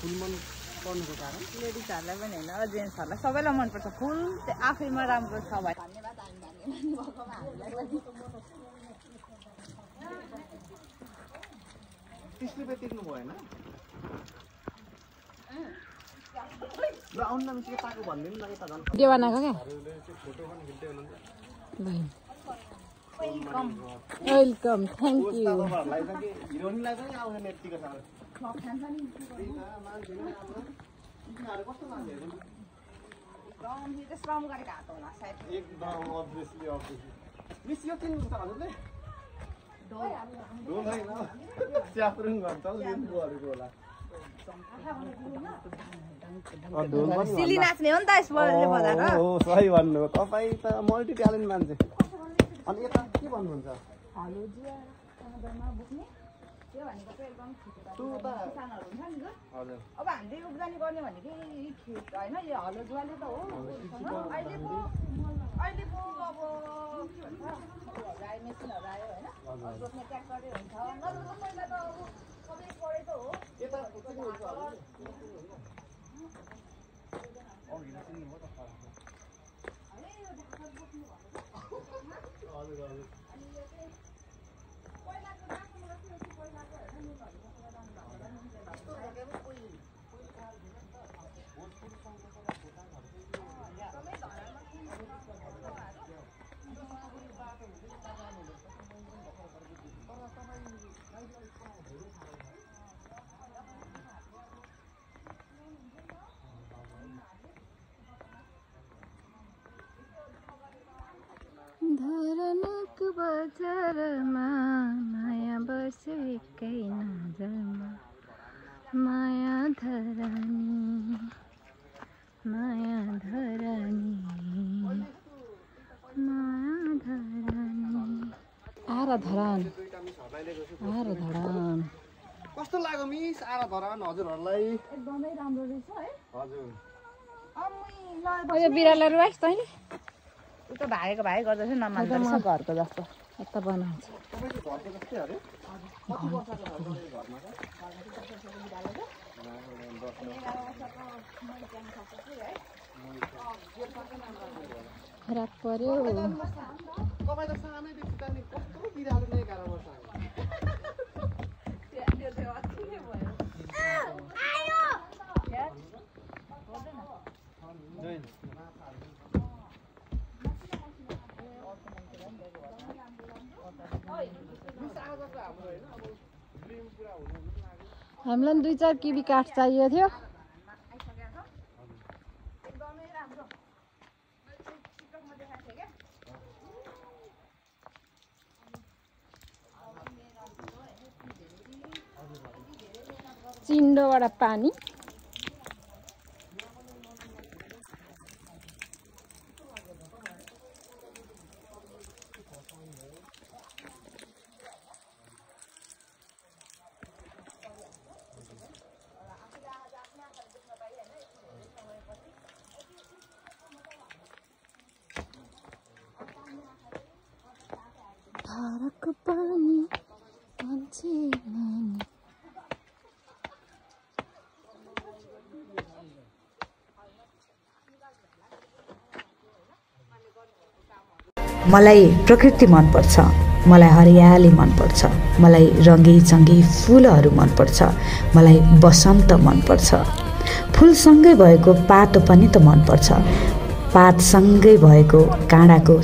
फुल मन पर्नुको कारण लेडिजहरुलाई पनि हैन जेन्ट्सहरुलाई सबैलाई मन पर्छ फुल आफैमा राम्रो छ भाइ धन्यवाद हामी भाग्यमानी भएकोमा हामीलाई पनि त्यसले पे टिक्नु भएन ल आउन नमिसेको ताको भन्दिनु ल यता झन् भिडियो बनाएको के फोटो पनि खिच्दै हुनुहुन्छ वेलकम वेलकम थ्यांक यू तपाईँहरुलाई चाहिँ के हिरोइनलाई चाहिँ आउँछ नेत्तिको साथ खान्छ नि कस्तो मान्छेहरु श्रम गरेको हात होला सायद एकदम अब्भियसली मिस यो किन हुन्छ हजुरले ढोल हैन च्याप्रुङ भन्छ लिम्बुहरुको होला सिली नाच्ने हो नि त यसले बजाएर हो सही भन्नु तपाई त मल्टी ट्यालेन्ट मान्छे अनि यता के भन्नुहुन्छ हलो जुवा काँधमा बोक्ने त्यो भनेको चाहिँ एकदम किसानहरु हुन्छ नि हजुर अब हामीले उब्जनी गर्ने भनेकै खेत हैन यो हलो जुवाले त हो अहिलेको अब के भन्छ गाई मेसिनहरु आयो हैन रोप्ने ट्र्याक्टरै हुन्छ नरोप्नु पहिला त अब सबै पढेको हो यता के हुन्छ धरनको बजारमा माया बस्यो एकै नजरमा माया धरानी माया धरानी आराधरान कस्तो लाग्यो मिस आराधरान हजुरहरुलाई एकदमै राम्रो रहेछ है हजुर यो बिरालो रुवास तैँले उ त भागेको भागै गर्दा चाहिँ नमान्दा रहेछ घरको जस्तो यता बनाउँछ तपाईको घरको जस्तै अरे कति वर्षको छ घरमा खराब पर्यो तपाईँ त सानैदेखि त नि कस्तो बिरालो नै 11 वर्ष हामीलाई 2-4 किबी काठ चाहिएको थियो चिन्डोबाट पानी धाराको पानी मान्छे नानी मलाई प्रकृति मन पर्छ मलाई हरियाली मन पर्छ मलाई रंगी चंगी फूलहरू मन पर्छ मलाई बसन्त मन पर्छ फूलसँगै भएको पातो पनि त मन पर्छ पातसँगै भएको काँडाको